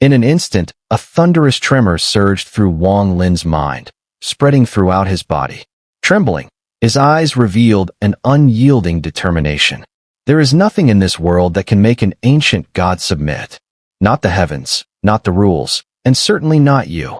In an instant, a thunderous tremor surged through Wang Lin's mind, spreading throughout his body. Trembling, his eyes revealed an unyielding determination. There is nothing in this world that can make an ancient god submit. Not the heavens, not the rules, and certainly not you.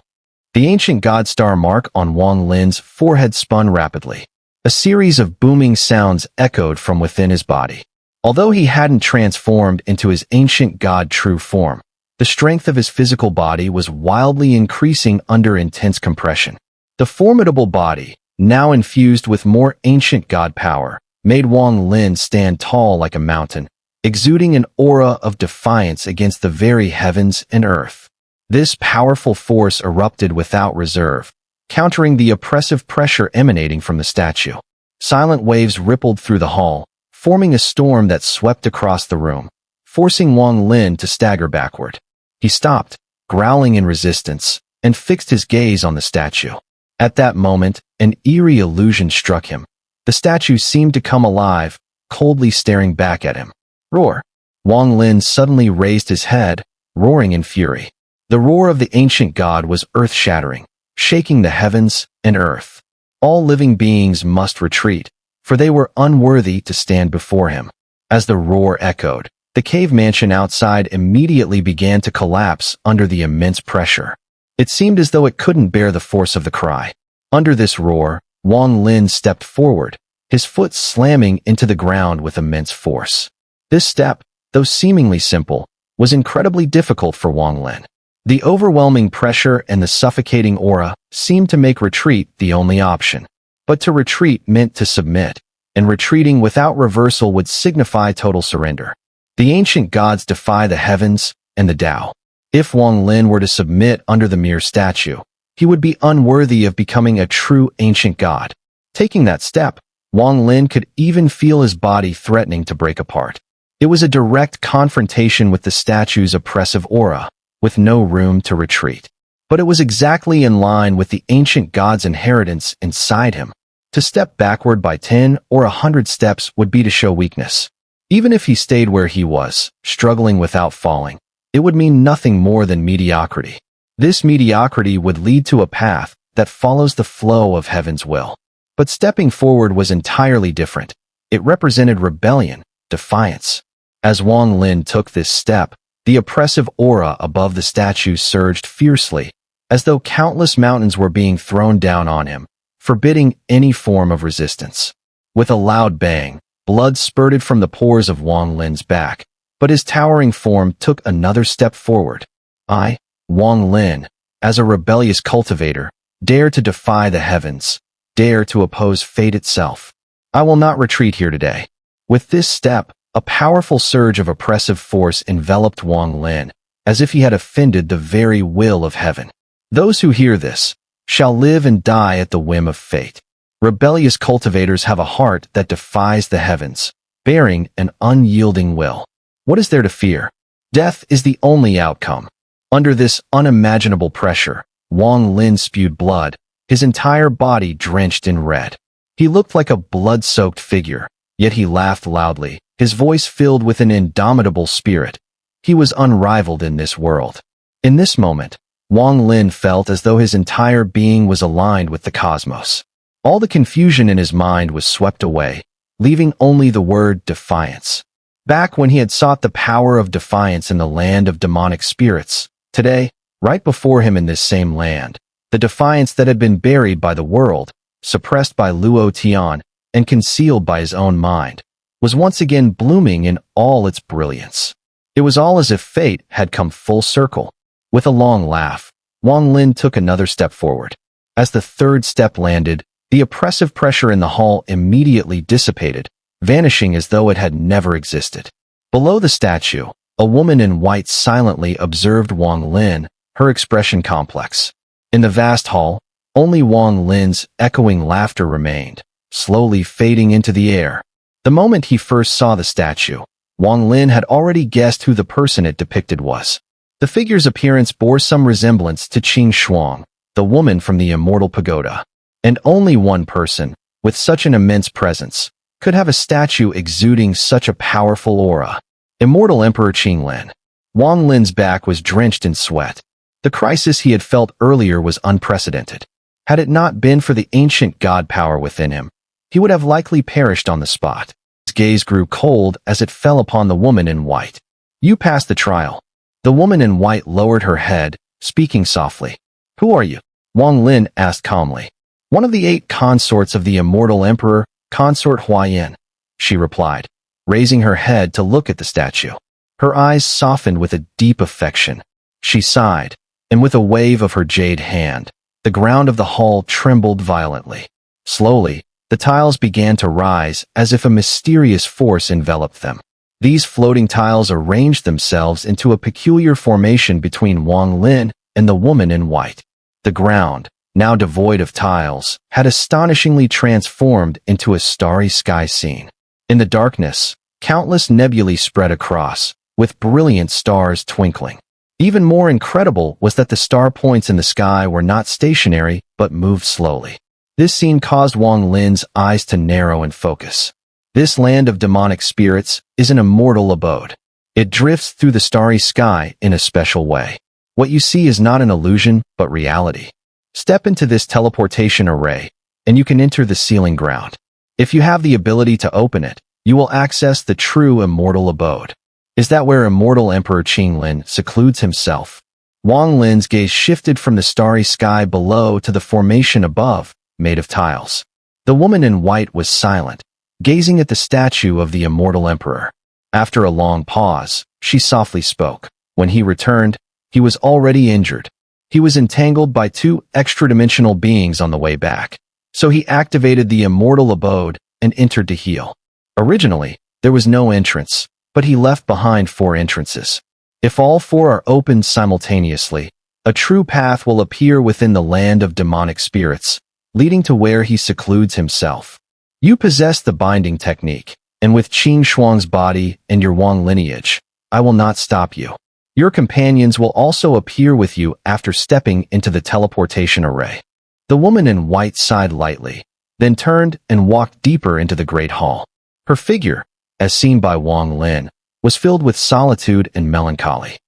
The ancient god star mark on Wang Lin's forehead spun rapidly. A series of booming sounds echoed from within his body. Although he hadn't transformed into his ancient god true form, the strength of his physical body was wildly increasing under intense compression. The formidable body, now infused with more ancient god power, made Wang Lin stand tall like a mountain, exuding an aura of defiance against the very heavens and earth. This powerful force erupted without reserve, countering the oppressive pressure emanating from the statue. Silent waves rippled through the hall, forming a storm that swept across the room, forcing Wang Lin to stagger backward. He stopped, growling in resistance, and fixed his gaze on the statue. At that moment, an eerie illusion struck him. The statue seemed to come alive, coldly staring back at him. Roar! Wang Lin suddenly raised his head, roaring in fury. The roar of the ancient god was earth-shattering, shaking the heavens and earth. All living beings must retreat, for they were unworthy to stand before him. As the roar echoed, the cave mansion outside immediately began to collapse under the immense pressure. It seemed as though it couldn't bear the force of the cry. Under this roar, Wang Lin stepped forward, his foot slamming into the ground with immense force. This step, though seemingly simple, was incredibly difficult for Wang Lin. The overwhelming pressure and the suffocating aura seemed to make retreat the only option. But to retreat meant to submit, and retreating without reversal would signify total surrender. The ancient gods defy the heavens and the Tao. If Wang Lin were to submit under the mere statue, he would be unworthy of becoming a true ancient god. Taking that step, Wang Lin could even feel his body threatening to break apart. It was a direct confrontation with the statue's oppressive aura, with no room to retreat. But it was exactly in line with the ancient god's inheritance inside him. To step backward by 10 or 100 steps would be to show weakness. Even if he stayed where he was, struggling without falling, it would mean nothing more than mediocrity. This mediocrity would lead to a path that follows the flow of heaven's will. But stepping forward was entirely different. It represented rebellion, defiance. As Wang Lin took this step, the oppressive aura above the statue surged fiercely, as though countless mountains were being thrown down on him, forbidding any form of resistance. With a loud bang, blood spurted from the pores of Wang Lin's back, but his towering form took another step forward. I, Wang Lin, as a rebellious cultivator, dare to defy the heavens, dare to oppose fate itself. I will not retreat here today. With this step, a powerful surge of oppressive force enveloped Wang Lin, as if he had offended the very will of heaven. Those who hear this shall live and die at the whim of fate. Rebellious cultivators have a heart that defies the heavens, bearing an unyielding will. What is there to fear? Death is the only outcome. Under this unimaginable pressure, Wang Lin spewed blood, his entire body drenched in red. He looked like a blood-soaked figure, yet he laughed loudly, his voice filled with an indomitable spirit. He was unrivaled in this world. In this moment, Wang Lin felt as though his entire being was aligned with the cosmos. All the confusion in his mind was swept away, leaving only the word defiance. Back when he had sought the power of defiance in the land of demonic spirits, today, right before him in this same land, the defiance that had been buried by the world, suppressed by Luo Tian, and concealed by his own mind, was once again blooming in all its brilliance. It was all as if fate had come full circle. With a long laugh, Wang Lin took another step forward. As the third step landed, the oppressive pressure in the hall immediately dissipated, vanishing as though it had never existed. Below the statue, a woman in white silently observed Wang Lin, her expression complex. In the vast hall, only Wang Lin's echoing laughter remained, slowly fading into the air. The moment he first saw the statue, Wang Lin had already guessed who the person it depicted was. The figure's appearance bore some resemblance to Qing Shuang, the woman from the Immortal Pagoda. And only one person, with such an immense presence, could have a statue exuding such a powerful aura. Immortal Emperor Qinglin. Wang Lin's back was drenched in sweat. The crisis he had felt earlier was unprecedented. Had it not been for the ancient god power within him, he would have likely perished on the spot. His gaze grew cold as it fell upon the woman in white. "You passed the trial." The woman in white lowered her head, speaking softly. "Who are you?" Wang Lin asked calmly. "One of the 8 consorts of the immortal emperor, consort Huayan," she replied, raising her head to look at the statue. Her eyes softened with a deep affection. She sighed, and with a wave of her jade hand, the ground of the hall trembled violently. Slowly, the tiles began to rise as if a mysterious force enveloped them. These floating tiles arranged themselves into a peculiar formation between Wang Lin and the woman in white. The ground, now devoid of tiles, had astonishingly transformed into a starry sky scene. In the darkness, countless nebulae spread across, with brilliant stars twinkling. Even more incredible was that the star points in the sky were not stationary, but moved slowly. This scene caused Wang Lin's eyes to narrow and focus. This land of demonic spirits is an immortal abode. It drifts through the starry sky in a special way. What you see is not an illusion, but reality. Step into this teleportation array, and you can enter the sealing ground. If you have the ability to open it, you will access the true immortal abode. Is that where immortal Emperor Qinglin secludes himself? Wang Lin's gaze shifted from the starry sky below to the formation above, made of tiles. The woman in white was silent, gazing at the statue of the immortal emperor. After a long pause, she softly spoke. When he returned, he was already injured. He was entangled by 2 extra-dimensional beings on the way back, so he activated the immortal abode and entered to heal. Originally, there was no entrance, but he left behind 4 entrances. If all 4 are opened simultaneously, a true path will appear within the land of demonic spirits, leading to where he secludes himself. You possess the binding technique, and with Qin Shuang's body and your Wang lineage, I will not stop you. Your companions will also appear with you after stepping into the teleportation array. The woman in white sighed lightly, then turned and walked deeper into the great hall. Her figure, as seen by Wang Lin, was filled with solitude and melancholy.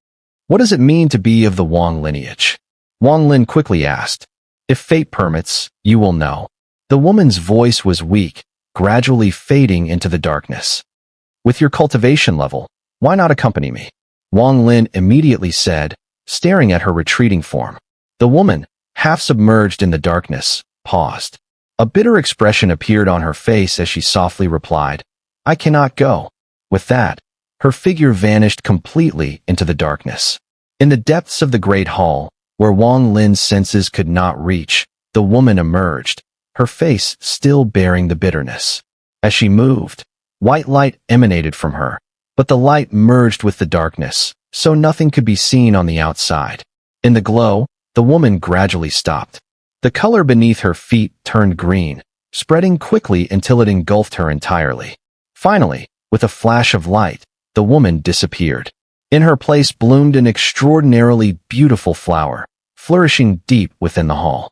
"What does it mean to be of the Wang lineage?" Wang Lin quickly asked. "If fate permits, you will know." The woman's voice was weak, gradually fading into the darkness. "With your cultivation level, why not accompany me?" Wang Lin immediately said, staring at her retreating form. The woman, half submerged in the darkness, paused. A bitter expression appeared on her face as she softly replied, "I cannot go." With that, her figure vanished completely into the darkness. In the depths of the great hall, where Wang Lin's senses could not reach, the woman emerged, her face still bearing the bitterness. As she moved, white light emanated from her, but the light merged with the darkness, so nothing could be seen on the outside. In the glow, the woman gradually stopped. The color beneath her feet turned green, spreading quickly until it engulfed her entirely. Finally, with a flash of light, the woman disappeared. In her place bloomed an extraordinarily beautiful flower, flourishing deep within the hall.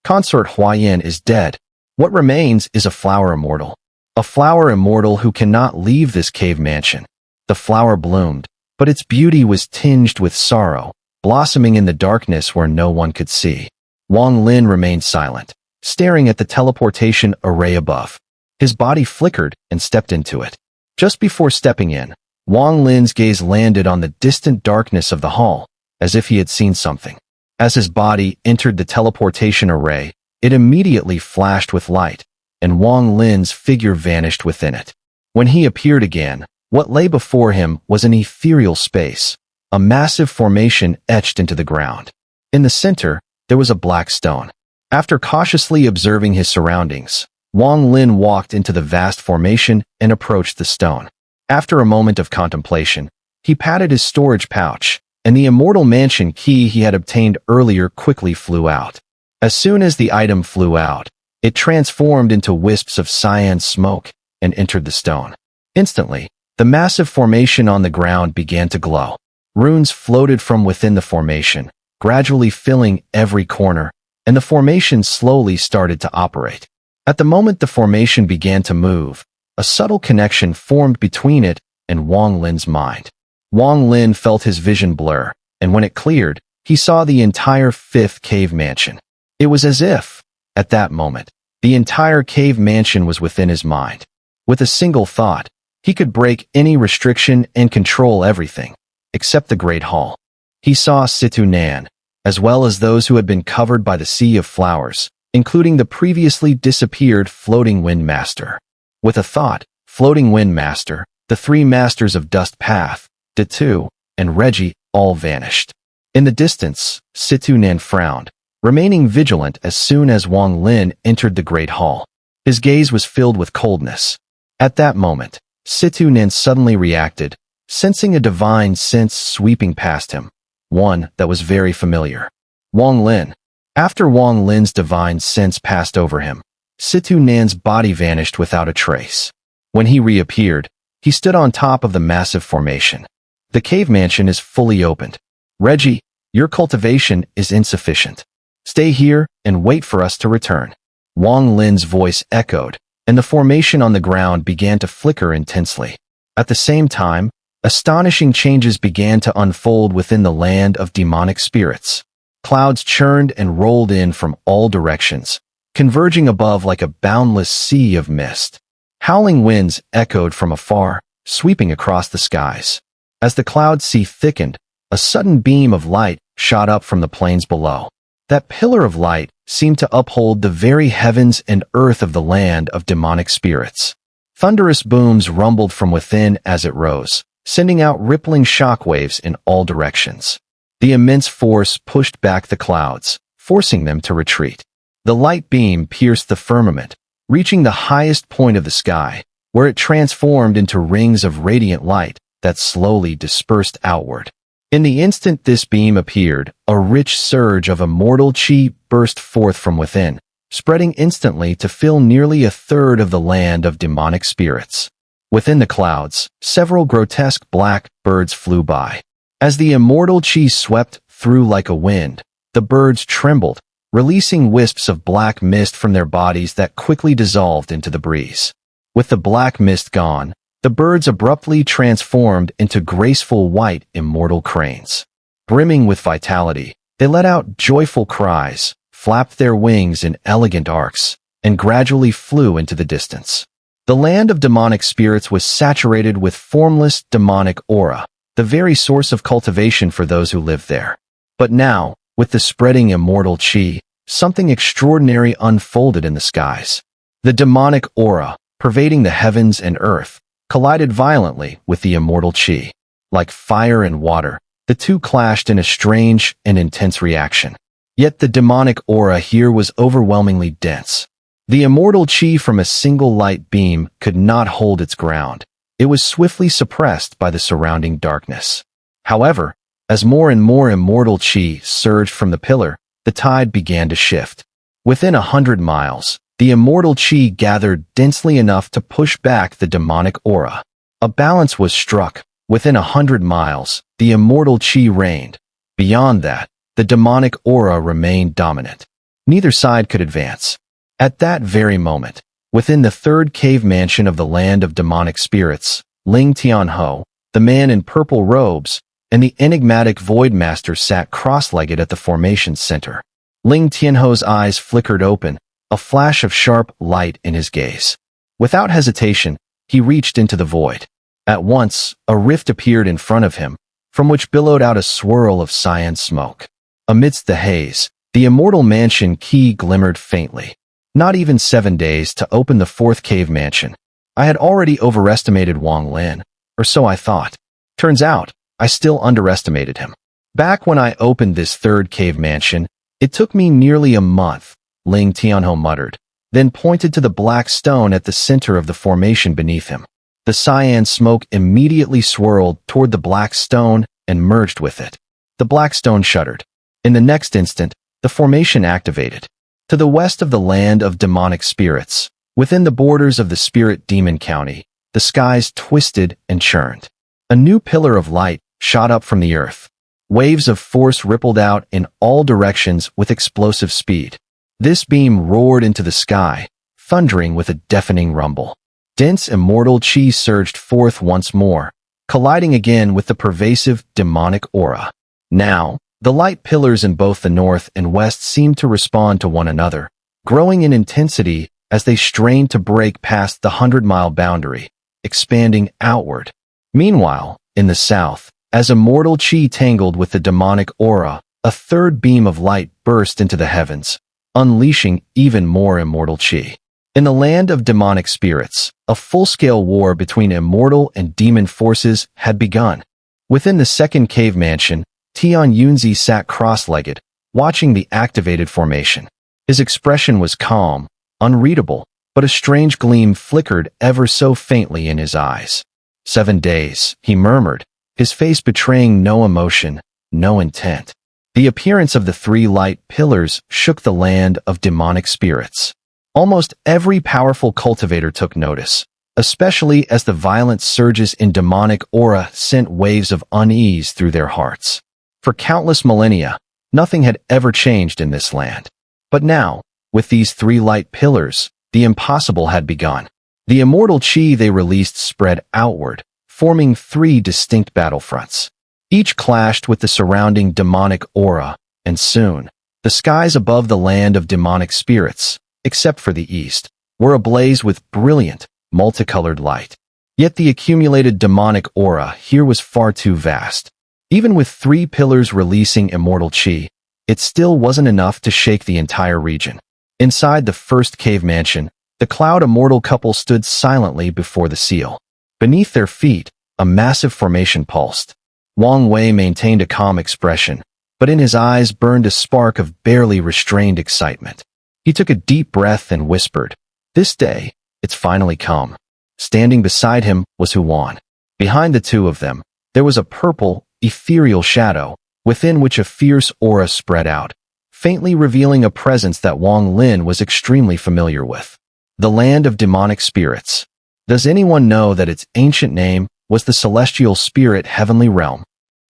Consort Huayan is dead. What remains is a flower immortal. A flower immortal who cannot leave this cave mansion. The flower bloomed, but its beauty was tinged with sorrow, blossoming in the darkness where no one could see. Wang Lin remained silent, staring at the teleportation array above. His body flickered and stepped into it. Just before stepping in, Wang Lin's gaze landed on the distant darkness of the hall, as if he had seen something. As his body entered the teleportation array, it immediately flashed with light, and Wang Lin's figure vanished within it. When he appeared again, what lay before him was an ethereal space, a massive formation etched into the ground. In the center, there was a black stone. After cautiously observing his surroundings, Wang Lin walked into the vast formation and approached the stone. After a moment of contemplation, he patted his storage pouch, and the immortal mansion key he had obtained earlier quickly flew out. As soon as the item flew out, it transformed into wisps of cyan smoke and entered the stone. Instantly, the massive formation on the ground began to glow. Runes floated from within the formation, gradually filling every corner, and the formation slowly started to operate. At the moment the formation began to move, a subtle connection formed between it and Wang Lin's mind. Wang Lin felt his vision blur, and when it cleared, he saw the entire fifth cave mansion. It was as if, at that moment, the entire cave mansion was within his mind. With a single thought, he could break any restriction and control everything, except the Great Hall. He saw Xun'er, as well as those who had been covered by the sea of flowers, including the previously disappeared Floating Wind Master. With a thought, Floating Wind Master, the three masters of Dust Path, Datu, and Reggie, all vanished. In the distance, Xun'er frowned, remaining vigilant as soon as Wang Lin entered the Great Hall. His gaze was filled with coldness. At that moment, Xun'er suddenly reacted, sensing a divine sense sweeping past him, one that was very familiar. Wang Lin. After Wang Lin's divine sense passed over him, Xun'er's body vanished without a trace. When he reappeared, he stood on top of the massive formation. The cave mansion is fully opened. Reggie, your cultivation is insufficient. Stay here and wait for us to return. Wang Lin's voice echoed, and the formation on the ground began to flicker intensely. At the same time, astonishing changes began to unfold within the land of demonic spirits. Clouds churned and rolled in from all directions, converging above like a boundless sea of mist. Howling winds echoed from afar, sweeping across the skies. As the cloud sea thickened, a sudden beam of light shot up from the plains below. That pillar of light seemed to uphold the very heavens and earth of the land of demonic spirits. Thunderous booms rumbled from within as it rose, sending out rippling shockwaves in all directions. The immense force pushed back the clouds, forcing them to retreat. The light beam pierced the firmament, reaching the highest point of the sky, where it transformed into rings of radiant light that slowly dispersed outward. In the instant this beam appeared, a rich surge of immortal chi burst forth from within, spreading instantly to fill nearly a third of the land of demonic spirits. Within the clouds, several grotesque black birds flew by. As the immortal chi swept through like a wind, the birds trembled, releasing wisps of black mist from their bodies that quickly dissolved into the breeze. With the black mist gone, the birds abruptly transformed into graceful white immortal cranes. Brimming with vitality, they let out joyful cries, flapped their wings in elegant arcs, and gradually flew into the distance. The land of demonic spirits was saturated with formless demonic aura, the very source of cultivation for those who lived there. But now, with the spreading immortal chi, something extraordinary unfolded in the skies. The demonic aura, pervading the heavens and earth, collided violently with the immortal chi. Like fire and water, the two clashed in a strange and intense reaction. Yet the demonic aura here was overwhelmingly dense. The immortal chi from a single light beam could not hold its ground. It was swiftly suppressed by the surrounding darkness. However, as more and more immortal chi surged from the pillar, the tide began to shift. Within 100 miles, the immortal chi gathered densely enough to push back the demonic aura. A balance was struck. Within 100 miles, the immortal chi reigned. Beyond that, the demonic aura remained dominant. Neither side could advance. At that very moment, within the third cave mansion of the land of demonic spirits, Ling Tianho, the man in purple robes, and the enigmatic Void Master sat cross-legged at the formation's center. Ling Tianho's eyes flickered open, a flash of sharp light in his gaze. Without hesitation, he reached into the void. At once, a rift appeared in front of him, from which billowed out a swirl of cyan smoke. Amidst the haze, the immortal mansion key glimmered faintly. Not even 7 days to open the fourth cave mansion. I had already overestimated Wang Lin, or so I thought. Turns out, I still underestimated him. Back when I opened this third cave mansion, it took me nearly a month, Ling Tianho muttered, then pointed to the black stone at the center of the formation beneath him. The cyan smoke immediately swirled toward the black stone and merged with it. The black stone shuddered. In the next instant, the formation activated. To the west of the land of demonic spirits, within the borders of the spirit demon county, the skies twisted and churned. A new pillar of light shot up from the earth. Waves of force rippled out in all directions with explosive speed. This beam roared into the sky, thundering with a deafening rumble. Dense immortal chi surged forth once more, colliding again with the pervasive demonic aura. Now, the light pillars in both the north and west seemed to respond to one another, growing in intensity as they strained to break past the 100-mile boundary, expanding outward. Meanwhile, in the south, as immortal chi tangled with the demonic aura, a third beam of light burst into the heavens, unleashing even more immortal chi. In the land of demonic spirits, a full-scale war between immortal and demon forces had begun. Within the second cave mansion, Tian Yunzi sat cross-legged, watching the activated formation. His expression was calm, unreadable, but a strange gleam flickered ever so faintly in his eyes. 7 days, he murmured, his face betraying no emotion, no intent. The appearance of the 3 light pillars shook the land of demonic spirits. Almost every powerful cultivator took notice, especially as the violent surges in demonic aura sent waves of unease through their hearts. For countless millennia, nothing had ever changed in this land. But now, with these 3 light pillars, the impossible had begun. The immortal chi they released spread outward, forming 3 distinct battlefronts. Each clashed with the surrounding demonic aura, and soon, the skies above the land of demonic spirits, except for the east, were ablaze with brilliant, multicolored light. Yet the accumulated demonic aura here was far too vast. Even with 3 pillars releasing immortal chi, it still wasn't enough to shake the entire region. Inside the first cave mansion, the Cloud Immortal couple stood silently before the seal. Beneath their feet, a massive formation pulsed. Wang Wei maintained a calm expression, but in his eyes burned a spark of barely restrained excitement. He took a deep breath and whispered, "This day, it's finally come." Standing beside him was Huan. Behind the two of them, there was a purple, ethereal shadow, within which a fierce aura spread out, faintly revealing a presence that Wang Lin was extremely familiar with. The land of demonic spirits. Does anyone know that its ancient name was the celestial spirit heavenly realm?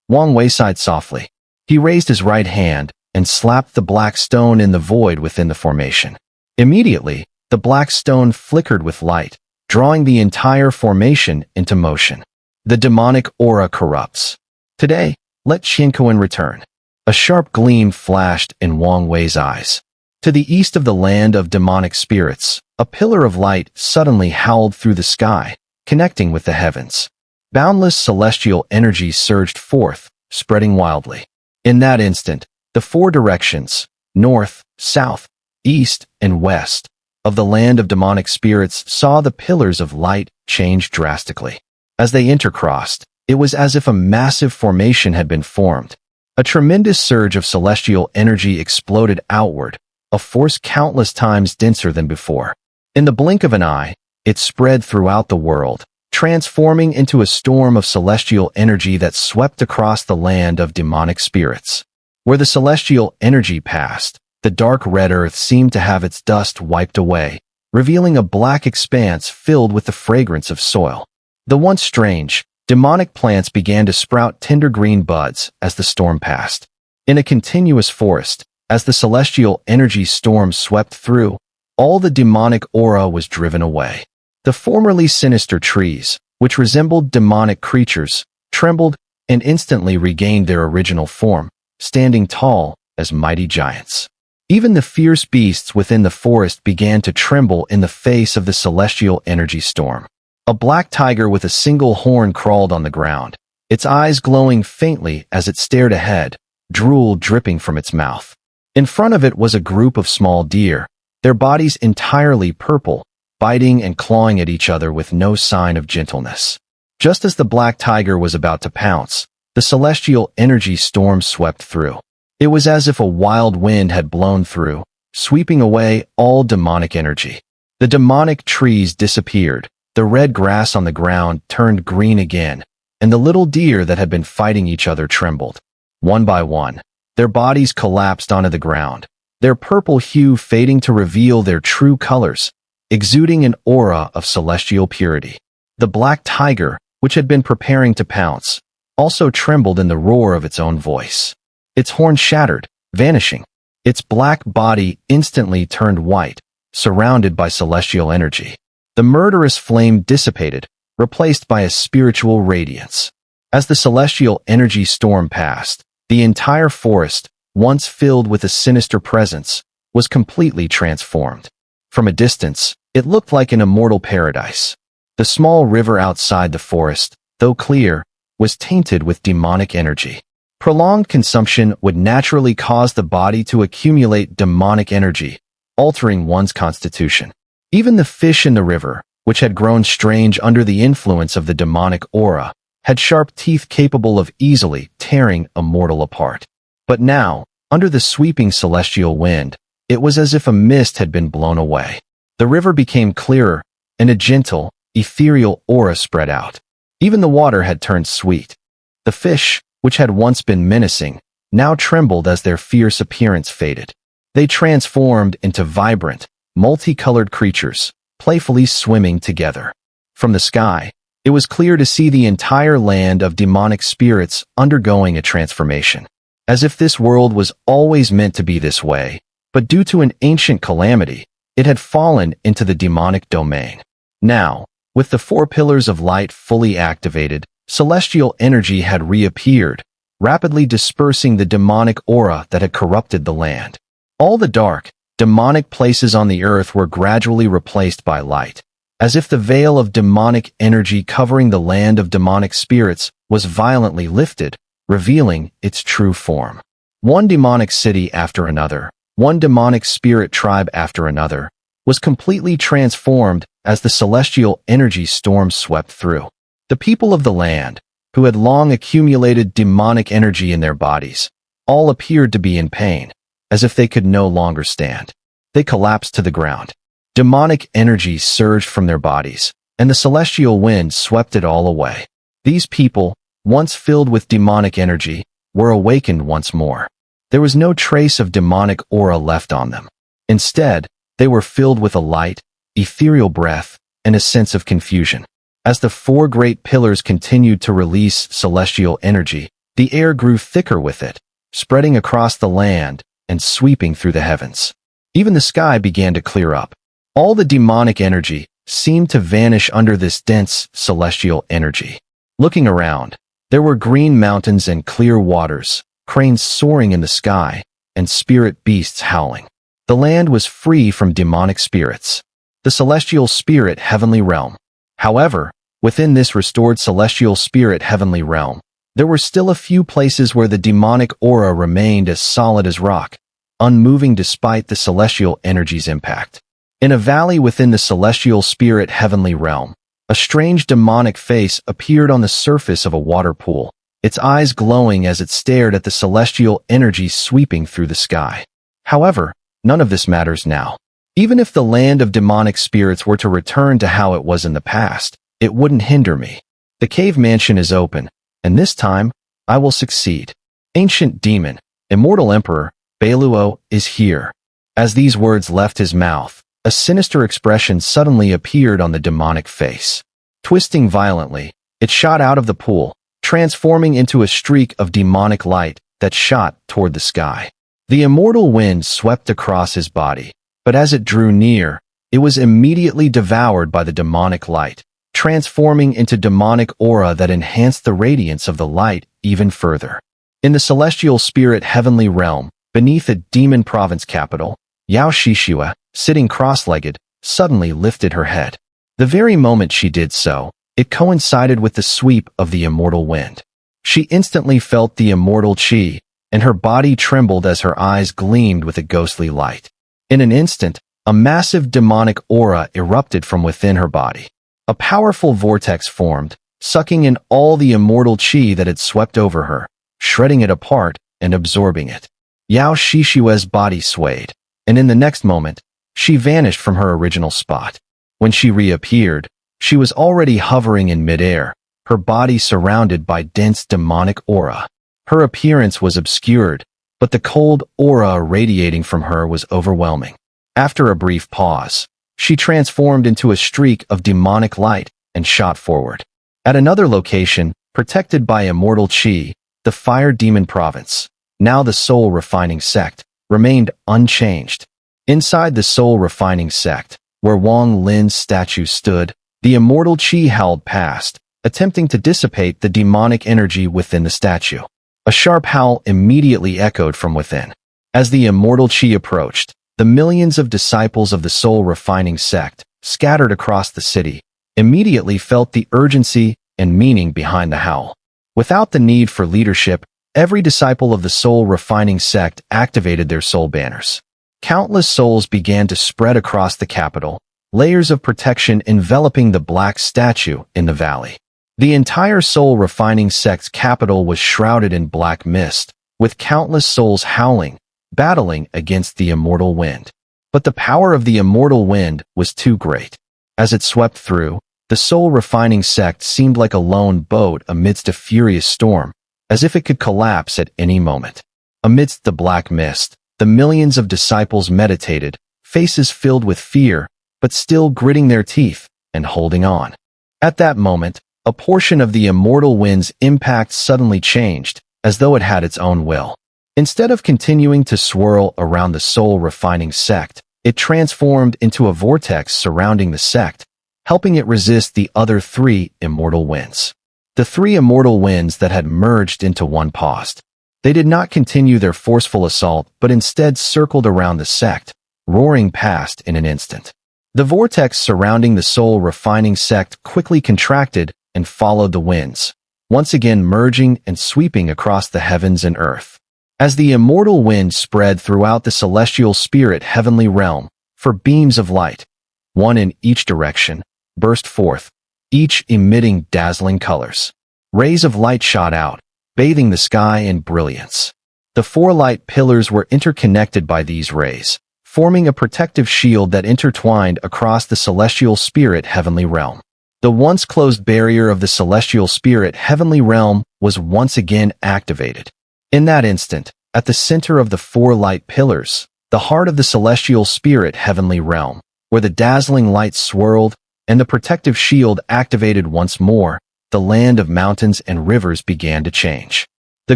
Wang Wei sighed softly. He raised his right hand and slapped the black stone in the void within the formation. Immediately, the black stone flickered with light, drawing the entire formation into motion. The demonic aura corrupts. Today, let Qianquan return. A sharp gleam flashed in Wang Wei's eyes. To the east of the land of demonic spirits, a pillar of light suddenly howled through the sky, connecting with the heavens. Boundless celestial energy surged forth, spreading wildly. In that instant, the 4 directions, north, south, east, and west, of the land of demonic spirits saw the pillars of light change drastically. As they intercrossed, it was as if a massive formation had been formed. A tremendous surge of celestial energy exploded outward, a force countless times denser than before. In the blink of an eye, it spread throughout the world, transforming into a storm of celestial energy that swept across the land of demonic spirits. Where the celestial energy passed, the dark red earth seemed to have its dust wiped away, revealing a black expanse filled with the fragrance of soil. The once strange, demonic plants began to sprout tender green buds as the storm passed. In a continuous forest, as the celestial energy storm swept through, all the demonic aura was driven away. The formerly sinister trees, which resembled demonic creatures, trembled and instantly regained their original form, standing tall as mighty giants. Even the fierce beasts within the forest began to tremble in the face of the celestial energy storm. A black tiger with a single horn crawled on the ground, its eyes glowing faintly as it stared ahead, drool dripping from its mouth. In front of it was a group of small deer, their bodies entirely purple, biting and clawing at each other with no sign of gentleness. Just as the black tiger was about to pounce, the celestial energy storm swept through. It was as if a wild wind had blown through, sweeping away all demonic energy. The demonic trees disappeared, the red grass on the ground turned green again, and the little deer that had been fighting each other trembled. One by one, their bodies collapsed onto the ground, their purple hue fading to reveal their true colors, exuding an aura of celestial purity. The black tiger, which had been preparing to pounce, also trembled in the roar of its own voice. Its horn shattered, vanishing. Its black body instantly turned white, surrounded by celestial energy. The murderous flame dissipated, replaced by a spiritual radiance. As the celestial energy storm passed, the entire forest, once filled with a sinister presence, was completely transformed. From a distance, it looked like an immortal paradise. The small river outside the forest, though clear, was tainted with demonic energy. Prolonged consumption would naturally cause the body to accumulate demonic energy, altering one's constitution. Even the fish in the river, which had grown strange under the influence of the demonic aura, had sharp teeth capable of easily tearing a mortal apart. But now, under the sweeping celestial wind, it was as if a mist had been blown away. The river became clearer, and a gentle, ethereal aura spread out. Even the water had turned sweet. The fish, which had once been menacing, now trembled as their fierce appearance faded. They transformed into vibrant, multicolored creatures, playfully swimming together. From the sky, it was clear to see the entire land of demonic spirits undergoing a transformation. As if this world was always meant to be this way, but due to an ancient calamity, it had fallen into the demonic domain. Now, with the 4 pillars of light fully activated, celestial energy had reappeared, rapidly dispersing the demonic aura that had corrupted the land. All the dark, demonic places on the earth were gradually replaced by light, as if the veil of demonic energy covering the land of demonic spirits was violently lifted, revealing its true form. One demonic city after another, one demonic spirit tribe after another, was completely transformed as the celestial energy storm swept through. The people of the land, who had long accumulated demonic energy in their bodies, all appeared to be in pain, as if they could no longer stand. They collapsed to the ground. Demonic energy surged from their bodies, and the celestial wind swept it all away. These people, once filled with demonic energy, were awakened once more. There was no trace of demonic aura left on them. Instead, they were filled with a light, ethereal breath, and a sense of confusion. As the 4 great pillars continued to release celestial energy, the air grew thicker with it, spreading across the land and sweeping through the heavens. Even the sky began to clear up. All the demonic energy seemed to vanish under this dense celestial energy. Looking around, there were green mountains and clear waters, cranes soaring in the sky, and spirit beasts howling. The land was free from demonic spirits. The celestial spirit heavenly realm. However, within this restored celestial spirit heavenly realm, there were still a few places where the demonic aura remained as solid as rock, unmoving despite the celestial energy's impact. In a valley within the celestial spirit heavenly realm, a strange demonic face appeared on the surface of a water pool, its eyes glowing as it stared at the celestial energy sweeping through the sky. However, none of this matters now. Even if the land of demonic spirits were to return to how it was in the past, it wouldn't hinder me. The cave mansion is open, and this time, I will succeed. Ancient demon, immortal emperor, Beluo, is here. As these words left his mouth, a sinister expression suddenly appeared on the demonic face. Twisting violently, it shot out of the pool, transforming into a streak of demonic light that shot toward the sky. The immortal wind swept across his body, but as it drew near, it was immediately devoured by the demonic light, transforming into demonic aura that enhanced the radiance of the light even further. In the celestial spirit heavenly realm, beneath a demon province capital, Yao Shishua, sitting cross-legged, suddenly lifted her head. The very moment she did so, it coincided with the sweep of the immortal wind. She instantly felt the immortal chi, and her body trembled as her eyes gleamed with a ghostly light. In an instant, a massive demonic aura erupted from within her body. A powerful vortex formed, sucking in all the immortal chi that had swept over her, shredding it apart and absorbing it. Yao Shishua's body swayed, and in the next moment, she vanished from her original spot. When she reappeared, she was already hovering in midair, her body surrounded by dense demonic aura. Her appearance was obscured, but the cold aura radiating from her was overwhelming. After a brief pause, she transformed into a streak of demonic light and shot forward. At another location, protected by immortal chi, the Fire Demon Province, now the Soul Refining Sect, remained unchanged. Inside the Soul Refining Sect, where Wang Lin's statue stood, the immortal chi howled past, attempting to dissipate the demonic energy within the statue. A sharp howl immediately echoed from within. As the immortal chi approached, the millions of disciples of the soul-refining sect, scattered across the city, immediately felt the urgency and meaning behind the howl. Without the need for leadership, every disciple of the soul-refining sect activated their soul banners. Countless souls began to spread across the capital, layers of protection enveloping the black statue in the valley. The entire soul-refining sect's capital was shrouded in black mist, with countless souls howling, battling against the immortal wind. But the power of the immortal wind was too great. As it swept through, the soul-refining sect seemed like a lone boat amidst a furious storm, as if it could collapse at any moment. Amidst the black mist, the millions of disciples meditated, faces filled with fear, but still gritting their teeth and holding on. At that moment, a portion of the immortal wind's impact suddenly changed, as though it had its own will. Instead of continuing to swirl around the soul-refining sect, it transformed into a vortex surrounding the sect, helping it resist the other three immortal winds. The three immortal winds that had merged into one paused. They did not continue their forceful assault, but instead circled around the sect, roaring past in an instant. The vortex surrounding the soul-refining sect quickly contracted and followed the winds, once again merging and sweeping across the heavens and earth. As the immortal wind spread throughout the celestial spirit heavenly realm, for beams of light, one in each direction, burst forth, each emitting dazzling colors. Rays of light shot out, bathing the sky in brilliance. The four light pillars were interconnected by these rays, forming a protective shield that intertwined across the celestial spirit heavenly realm. The once closed barrier of the celestial spirit heavenly realm was once again activated. In that instant, at the center of the four light pillars, the heart of the celestial spirit heavenly realm, where the dazzling light swirled and the protective shield activated once more, the land of mountains and rivers began to change. The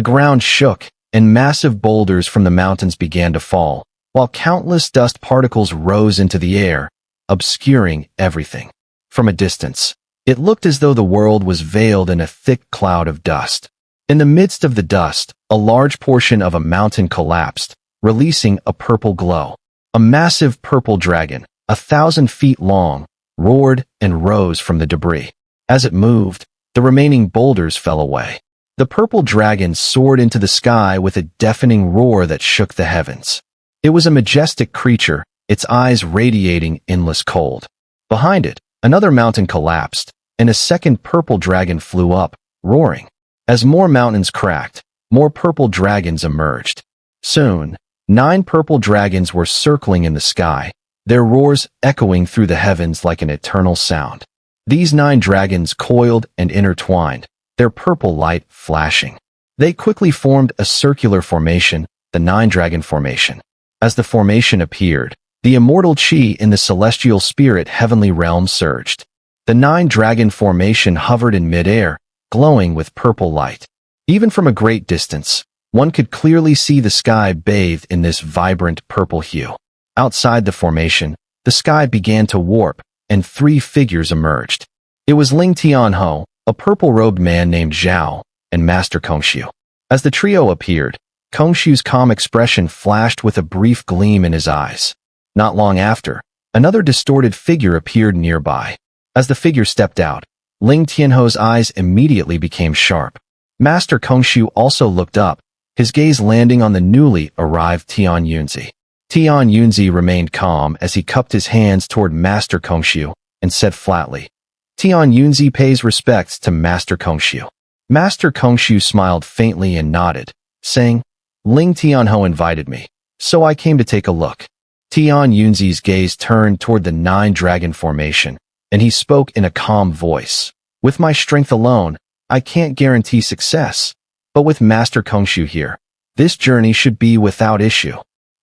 ground shook, and massive boulders from the mountains began to fall, while countless dust particles rose into the air, obscuring everything. From a distance, it looked as though the world was veiled in a thick cloud of dust. In the midst of the dust, a large portion of a mountain collapsed, releasing a purple glow. A massive purple dragon, 1,000 feet long, roared and rose from the debris. As it moved, the remaining boulders fell away. The purple dragon soared into the sky with a deafening roar that shook the heavens. It was a majestic creature, its eyes radiating endless cold. Behind it, another mountain collapsed, and a second purple dragon flew up, roaring. As more mountains cracked, more purple dragons emerged. Soon, 9 purple dragons were circling in the sky, their roars echoing through the heavens like an eternal sound. These 9 dragons coiled and intertwined, their purple light flashing. They quickly formed a circular formation, the 9-dragon formation. As the formation appeared, the immortal chi in the celestial spirit heavenly realm surged. The 9-dragon formation hovered in midair, glowing with purple light. Even from a great distance, one could clearly see the sky bathed in this vibrant purple hue. Outside the formation, the sky began to warp, and 3 figures emerged. It was Ling Tianhou, a purple-robed man named Zhao, and Master Kongshu. As the trio appeared, Kongshu's calm expression flashed with a brief gleam in his eyes. Not long after, another distorted figure appeared nearby. As the figure stepped out, Ling Tianhou's eyes immediately became sharp. Master Kongshu also looked up, his gaze landing on the newly arrived Tian Yunzi. Tian Yunzi remained calm as he cupped his hands toward Master Kongshu and said flatly, "Tian Yunzi pays respects to Master Kongshu." Master Kongshu smiled faintly and nodded, saying, "Ling Tianhou invited me, so I came to take a look." Tian Yunzi's gaze turned toward the 9-dragon formation, and he spoke in a calm voice. "With my strength alone, I can't guarantee success, but with Master Kongshu here, this journey should be without issue."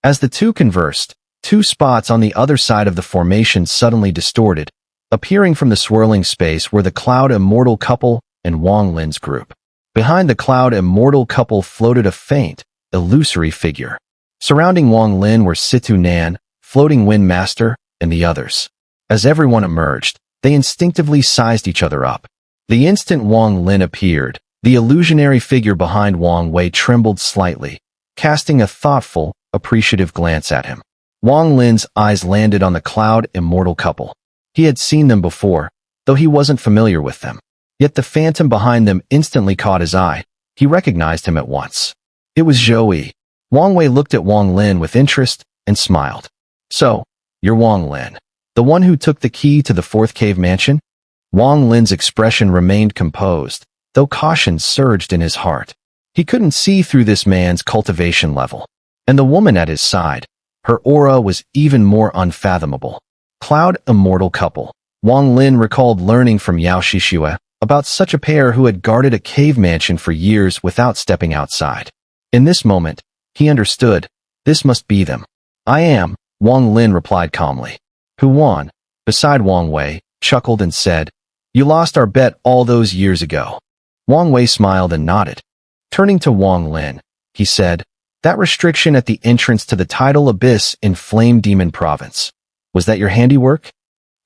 As the two conversed, 2 spots on the other side of the formation suddenly distorted. Appearing from the swirling space were the Cloud Immortal couple and Wang Lin's group. Behind the Cloud Immortal couple floated a faint, illusory figure. Surrounding Wang Lin were Situ Nan, Floating Wind Master, and the others. As everyone emerged, they instinctively sized each other up. The instant Wang Lin appeared, the illusionary figure behind Wang Wei trembled slightly, casting a thoughtful, appreciative glance at him. Wang Lin's eyes landed on the Cloud Immortal couple. He had seen them before, though he wasn't familiar with them. Yet the phantom behind them instantly caught his eye. He recognized him at once. It was Zhou Yi. Wang Wei looked at Wang Lin with interest and smiled. "So, you're Wang Lin, the one who took the key to the fourth cave mansion?" Wang Lin's expression remained composed, though caution surged in his heart. He couldn't see through this man's cultivation level. And the woman at his side, her aura was even more unfathomable. Cloud Immortal couple. Wang Lin recalled learning from Yao Shixue about such a pair who had guarded a cave mansion for years without stepping outside. In this moment, he understood. This must be them. "I am," Wang Lin replied calmly. "Who won?" Beside Wang Wei, chuckled and said, "You lost our bet all those years ago." Wang Wei smiled and nodded. Turning to Wang Lin, he said, "That restriction at the entrance to the tidal abyss in Flame Demon Province, was that your handiwork?"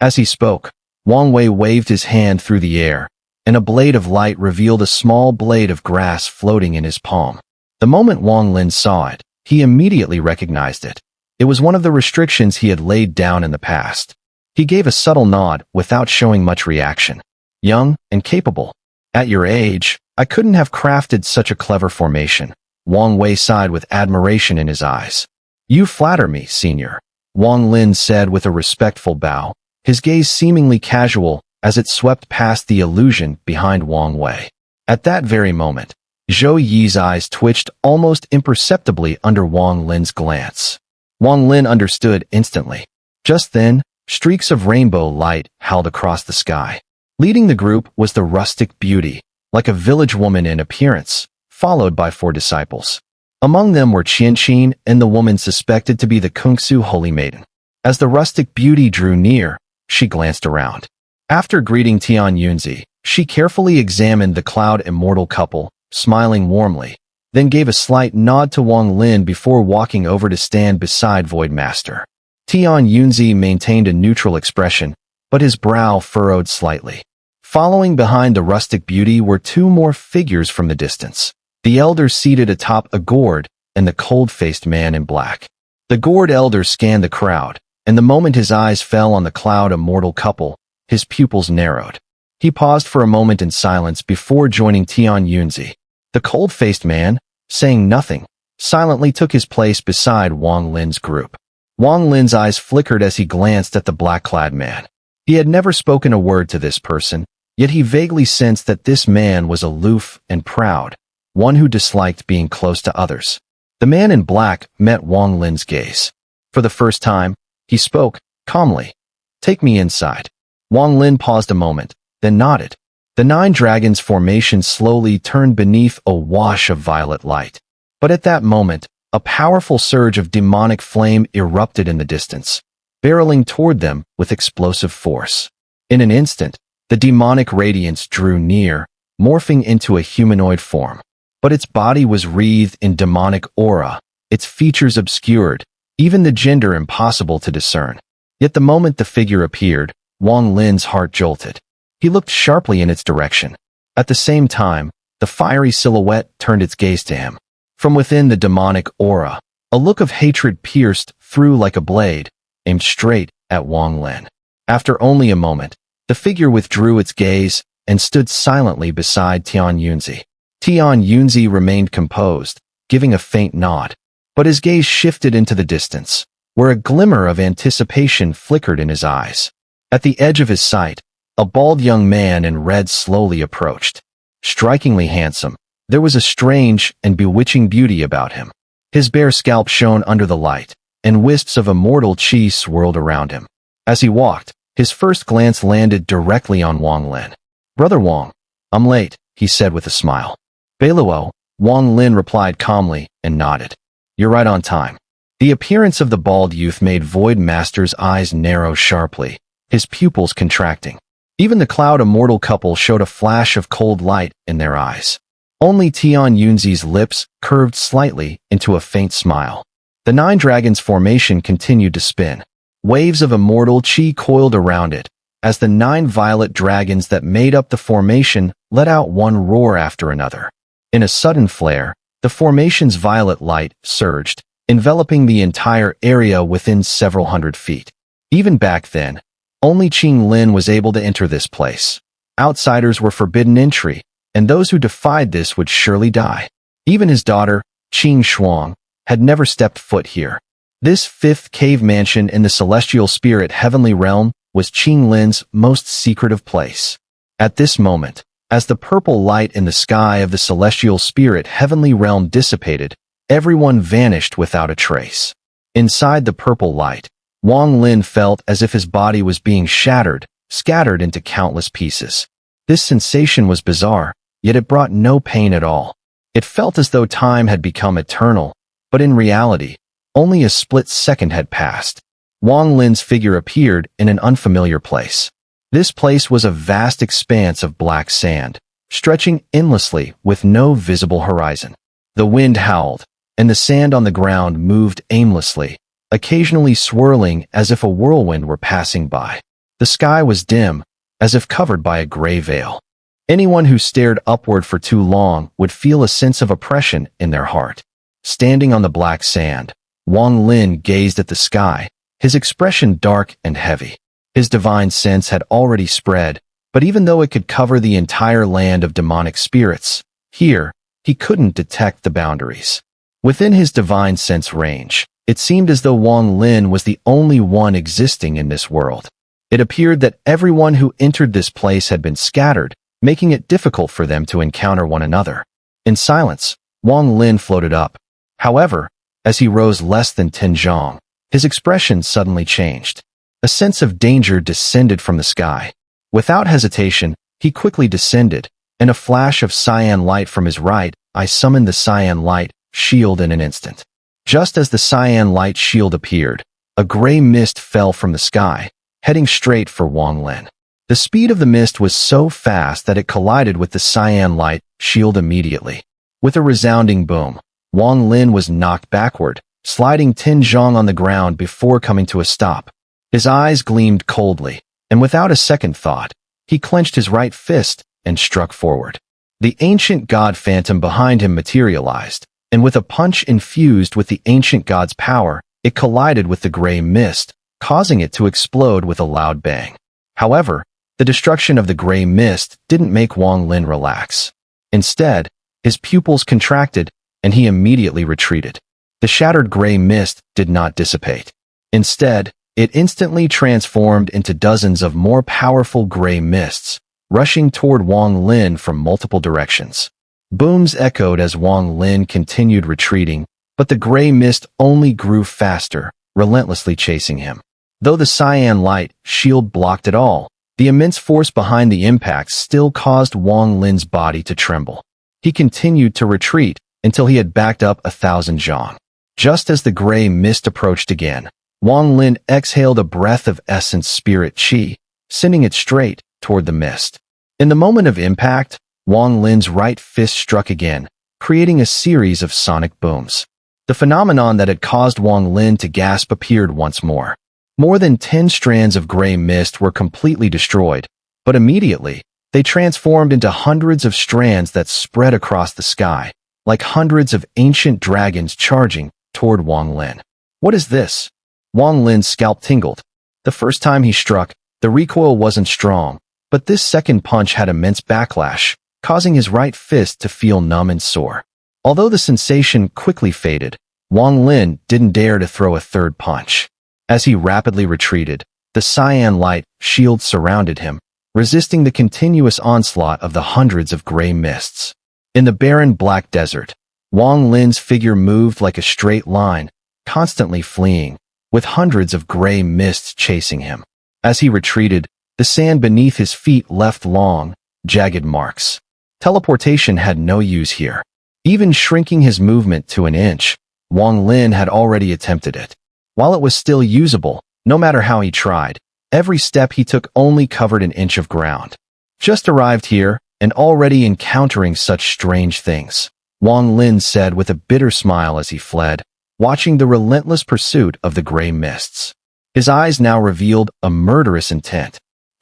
As he spoke, Wang Wei waved his hand through the air, and a blade of light revealed a small blade of grass floating in his palm. The moment Wang Lin saw it, he immediately recognized it. It was one of the restrictions he had laid down in the past. He gave a subtle nod without showing much reaction. "Young and capable. At your age, I couldn't have crafted such a clever formation." Wang Wei sighed with admiration in his eyes. "You flatter me, senior," Wang Lin said with a respectful bow, his gaze seemingly casual as it swept past the illusion behind Wang Wei. At that very moment, Zhou Yi's eyes twitched almost imperceptibly under Wang Lin's glance. Wang Lin understood instantly. Just then, streaks of rainbow light howled across the sky. Leading the group was the rustic beauty, like a village woman in appearance, followed by 4 disciples. Among them were Qianqin and the woman suspected to be the Kungsu Holy Maiden. As the rustic beauty drew near, she glanced around. After greeting Tian Yunzi, she carefully examined the Cloud Immortal couple, smiling warmly, then gave a slight nod to Wang Lin before walking over to stand beside Void Master. Tian Yunzi maintained a neutral expression, but his brow furrowed slightly. Following behind the rustic beauty were 2 more figures from the distance. The elder seated atop a gourd, and the cold-faced man in black. The gourd elder scanned the crowd, and the moment his eyes fell on the Cloud Immortal couple, his pupils narrowed. He paused for a moment in silence before joining Tian Yunzi. The cold-faced man, saying nothing, silently took his place beside Wang Lin's group. Wang Lin's eyes flickered as he glanced at the black-clad man. He had never spoken a word to this person, yet he vaguely sensed that this man was aloof and proud, one who disliked being close to others. The man in black met Wang Lin's gaze. For the first time, he spoke, calmly. "Take me inside." Wang Lin paused a moment, then nodded. The 9 dragons formation slowly turned beneath a wash of violet light. But at that moment, a powerful surge of demonic flame erupted in the distance, barreling toward them with explosive force. In an instant, the demonic radiance drew near, morphing into a humanoid form. But its body was wreathed in demonic aura, its features obscured, even the gender impossible to discern. Yet the moment the figure appeared, Wang Lin's heart jolted. He looked sharply in its direction. At the same time, the fiery silhouette turned its gaze to him. From within the demonic aura, a look of hatred pierced through like a blade, aimed straight at Wang Lin. After only a moment, the figure withdrew its gaze and stood silently beside Tian Yunzi. Tian Yunzi remained composed, giving a faint nod, but his gaze shifted into the distance, where a glimmer of anticipation flickered in his eyes. At the edge of his sight, a bald young man in red slowly approached. Strikingly handsome, there was a strange and bewitching beauty about him. His bare scalp shone under the light, and wisps of immortal qi swirled around him. As he walked, his first glance landed directly on Wang Lin. "Brother Wang, I'm late," he said with a smile. "Beiluo," Wang Lin replied calmly and nodded. "You're right on time." The appearance of the bald youth made Void Master's eyes narrow sharply, his pupils contracting. Even the Cloud Immortal couple showed a flash of cold light in their eyes. Only Tian Yunzi's lips curved slightly into a faint smile. The 9 dragons formation continued to spin. Waves of immortal qi coiled around it, as the 9 violet dragons that made up the formation let out one roar after another. In a sudden flare, the formation's violet light surged, enveloping the entire area within several hundred feet. Even back then, only Qing Lin was able to enter this place. Outsiders were forbidden entry, and those who defied this would surely die. Even his daughter, Qing Shuang, had never stepped foot here. This 5th cave mansion in the celestial spirit heavenly realm was Qing Lin's most secretive place. At this moment, as the purple light in the sky of the celestial spirit heavenly realm dissipated, everyone vanished without a trace. Inside the purple light, Wang Lin felt as if his body was being shattered, scattered into countless pieces. This sensation was bizarre, yet it brought no pain at all. It felt as though time had become eternal, but in reality, only a split second had passed. Wang Lin's figure appeared in an unfamiliar place. This place was a vast expanse of black sand, stretching endlessly with no visible horizon. The wind howled, and the sand on the ground moved aimlessly, occasionally swirling as if a whirlwind were passing by. The sky was dim, as if covered by a gray veil. Anyone who stared upward for too long would feel a sense of oppression in their heart. Standing on the black sand, Wang Lin gazed at the sky, his expression dark and heavy. His divine sense had already spread, but even though it could cover the entire land of demonic spirits, here, he couldn't detect the boundaries. Within his divine sense range, it seemed as though Wang Lin was the only one existing in this world. It appeared that everyone who entered this place had been scattered, making it difficult for them to encounter one another. In silence, Wang Lin floated up. However, as he rose less than 10 zhang, his expression suddenly changed. A sense of danger descended from the sky. Without hesitation, he quickly descended. In a flash of cyan light from his right, I summoned the cyan light shield in an instant. Just as the cyan light shield appeared, a gray mist fell from the sky, heading straight for Wang Lin. The speed of the mist was so fast that it collided with the cyan light shield immediately. With a resounding boom, Wang Lin was knocked backward, sliding 10 zhang on the ground before coming to a stop. His eyes gleamed coldly, and without a second thought, he clenched his right fist and struck forward. The ancient god phantom behind him materialized, and with a punch infused with the ancient god's power, it collided with the gray mist, causing it to explode with a loud bang. However, the destruction of the gray mist didn't make Wang Lin relax. Instead, his pupils contracted, and he immediately retreated. The shattered gray mist did not dissipate. Instead, it instantly transformed into dozens of more powerful gray mists, rushing toward Wang Lin from multiple directions. Booms echoed as Wang Lin continued retreating, but the gray mist only grew faster, relentlessly chasing him. Though the cyan light shield blocked it all, the immense force behind the impacts still caused Wang Lin's body to tremble. He continued to retreat until he had backed up 1,000 zhang. Just as the gray mist approached again, Wang Lin exhaled a breath of essence spirit qi, sending it straight toward the mist. In the moment of impact, Wang Lin's right fist struck again, creating a series of sonic booms. The phenomenon that had caused Wang Lin to gasp appeared once more. More than 10 strands of gray mist were completely destroyed, but immediately, they transformed into hundreds of strands that spread across the sky, like hundreds of ancient dragons charging toward Wang Lin. What is this? Wang Lin's scalp tingled. The first time he struck, the recoil wasn't strong, but this second punch had immense backlash, causing his right fist to feel numb and sore. Although the sensation quickly faded, Wang Lin didn't dare to throw a third punch. As he rapidly retreated, the cyan light shield surrounded him, resisting the continuous onslaught of the hundreds of gray mists. In the barren black desert, Wang Lin's figure moved like a straight line, constantly fleeing, with hundreds of gray mists chasing him. As he retreated, the sand beneath his feet left long, jagged marks. Teleportation had no use here. Even shrinking his movement to an inch, Wang Lin had already attempted it. While it was still usable, no matter how he tried, every step he took only covered an inch of ground. Just arrived here, and already encountering such strange things, Wang Lin said with a bitter smile as he fled, watching the relentless pursuit of the gray mists. His eyes now revealed a murderous intent.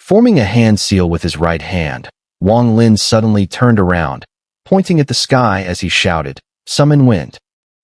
Forming a hand seal with his right hand, Wang Lin suddenly turned around, pointing at the sky as he shouted, "Summon wind."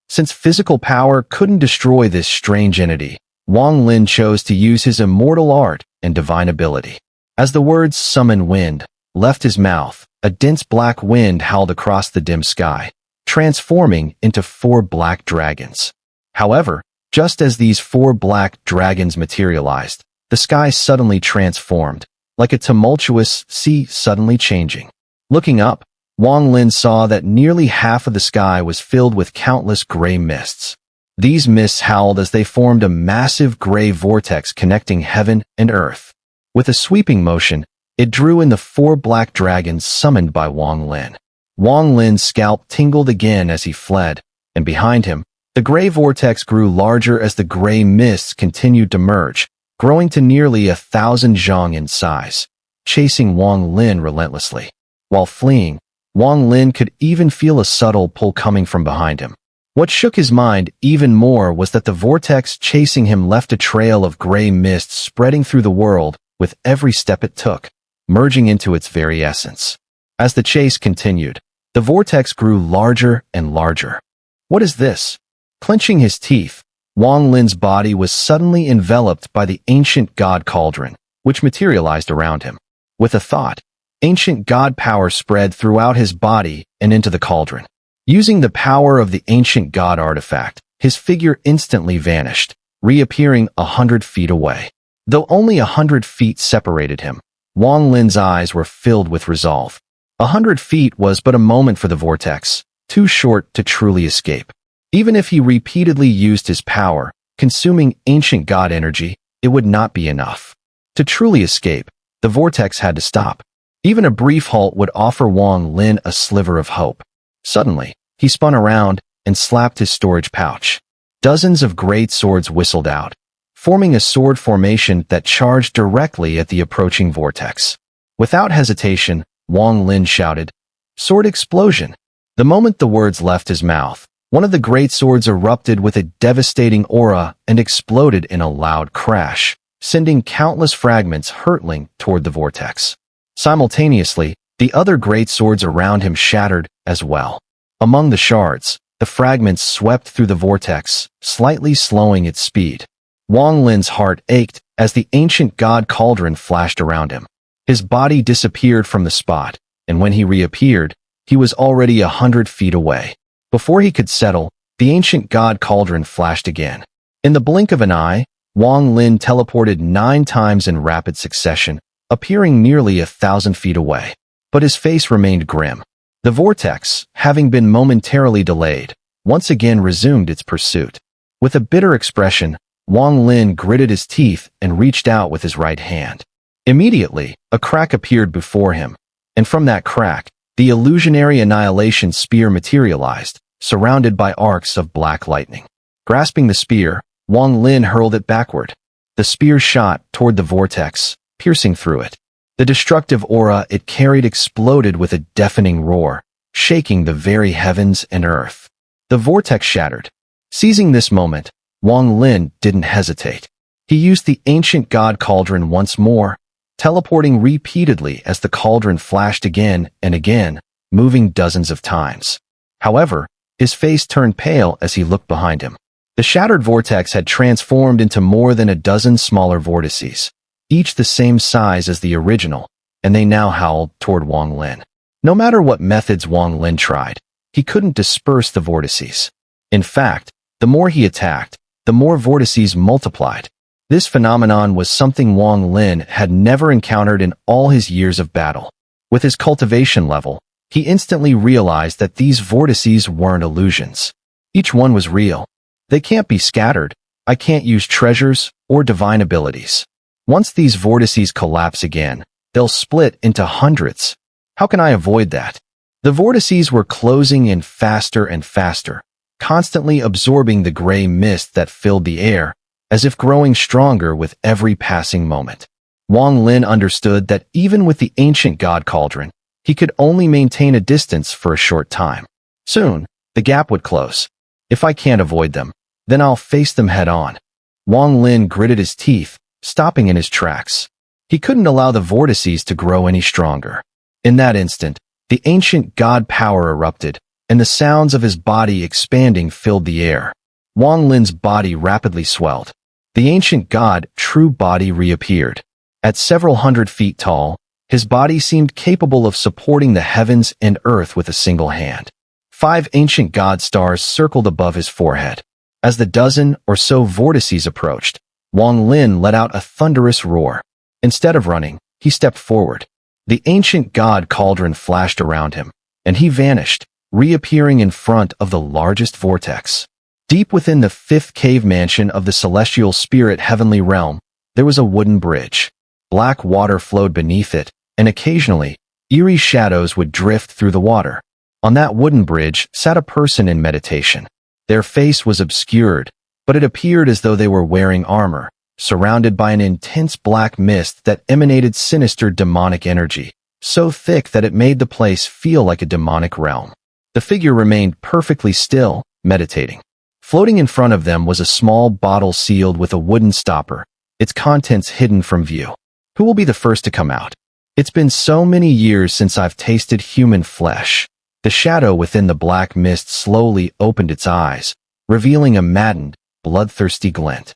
Since physical power couldn't destroy this strange entity, Wang Lin chose to use his immortal art and divine ability. As the words "summon wind" left his mouth, a dense black wind howled across the dim sky, transforming into 4 black dragons. However, just as these 4 black dragons materialized, the sky suddenly transformed, like a tumultuous sea suddenly changing. Looking up, Wang Lin saw that nearly half of the sky was filled with countless gray mists. These mists howled as they formed a massive gray vortex connecting heaven and earth. With a sweeping motion, it drew in the 4 black dragons summoned by Wang Lin. Wang Lin's scalp tingled again as he fled, and behind him, the gray vortex grew larger as the gray mists continued to merge, growing to nearly 1,000 zhang in size, chasing Wang Lin relentlessly. While fleeing, Wang Lin could even feel a subtle pull coming from behind him. What shook his mind even more was that the vortex chasing him left a trail of gray mist spreading through the world with every step it took, merging into its very essence. As the chase continued, the vortex grew larger and larger. What is this? Clenching his teeth, Wang Lin's body was suddenly enveloped by the ancient god cauldron, which materialized around him. With a thought, ancient god power spread throughout his body and into the cauldron. Using the power of the ancient god artifact, his figure instantly vanished, reappearing 100 feet away. Though only 100 feet separated him, Wang Lin's eyes were filled with resolve. 100 feet was but a moment for the vortex, too short to truly escape. Even if he repeatedly used his power, consuming ancient god energy, it would not be enough. To truly escape, the vortex had to stop. Even a brief halt would offer Wang Lin a sliver of hope. Suddenly, he spun around and slapped his storage pouch. Dozens of great swords whistled out, forming a sword formation that charged directly at the approaching vortex. Without hesitation, Wang Lin shouted, "Sword explosion!" The moment the words left his mouth, one of the great swords erupted with a devastating aura and exploded in a loud crash, sending countless fragments hurtling toward the vortex. Simultaneously, the other great swords around him shattered as well. Among the shards, the fragments swept through the vortex, slightly slowing its speed. Wang Lin's heart ached as the ancient god cauldron flashed around him. His body disappeared from the spot, and when he reappeared, he was already 100 feet away. Before he could settle, the ancient god cauldron flashed again. In the blink of an eye, Wang Lin teleported 9 times in rapid succession, appearing nearly 1,000 feet away. But his face remained grim. The vortex, having been momentarily delayed, once again resumed its pursuit. With a bitter expression, Wang Lin gritted his teeth and reached out with his right hand. Immediately, a crack appeared before him, and from that crack, the illusionary annihilation spear materialized, surrounded by arcs of black lightning. Grasping the spear, Wang Lin hurled it backward. The spear shot toward the vortex, piercing through it. The destructive aura it carried exploded with a deafening roar, shaking the very heavens and earth. The vortex shattered. Seizing this moment, Wang Lin didn't hesitate. He used the ancient god cauldron once more, teleporting repeatedly as the cauldron flashed again and again, moving dozens of times. However, his face turned pale as he looked behind him. The shattered vortex had transformed into more than a dozen smaller vortices, each the same size as the original, and they now howled toward Wang Lin. No matter what methods Wang Lin tried, he couldn't disperse the vortices. In fact, the more he attacked, the more vortices multiplied. This phenomenon was something Wang Lin had never encountered in all his years of battle. With his cultivation level, he instantly realized that these vortices weren't illusions. Each one was real. They can't be scattered. I can't use treasures or divine abilities. Once these vortices collapse again, they'll split into hundreds. How can I avoid that? The vortices were closing in faster and faster, constantly absorbing the gray mist that filled the air, as if growing stronger with every passing moment. Wang Lin understood that even with the ancient god cauldron, he could only maintain a distance for a short time. Soon, the gap would close. If I can't avoid them, then I'll face them head on. Wang Lin gritted his teeth, stopping in his tracks. He couldn't allow the vortices to grow any stronger. In that instant, the ancient god power erupted, and the sounds of his body expanding filled the air. Wang Lin's body rapidly swelled. The ancient god true body reappeared. At several hundred feet tall, his body seemed capable of supporting the heavens and earth with a single hand. 5 ancient god stars circled above his forehead. As the dozen or so vortices approached, Wang Lin let out a thunderous roar. Instead of running, he stepped forward. The ancient god cauldron flashed around him, and he vanished, reappearing in front of the largest vortex. Deep within the 5th cave mansion of the celestial spirit heavenly realm, there was a wooden bridge. Black water flowed beneath it, and occasionally, eerie shadows would drift through the water. On that wooden bridge sat a person in meditation. Their face was obscured, but it appeared as though they were wearing armor, surrounded by an intense black mist that emanated sinister demonic energy, so thick that it made the place feel like a demonic realm. The figure remained perfectly still, meditating. Floating in front of them was a small bottle sealed with a wooden stopper, its contents hidden from view. Who will be the first to come out? It's been so many years since I've tasted human flesh. The shadow within the black mist slowly opened its eyes, revealing a maddened, bloodthirsty glint.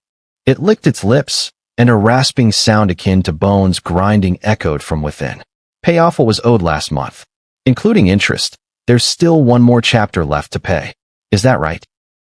It licked its lips, and a rasping sound akin to bones grinding echoed from within. Payoff was owed last month. Including interest, there's still one more chapter left to pay. Is that right?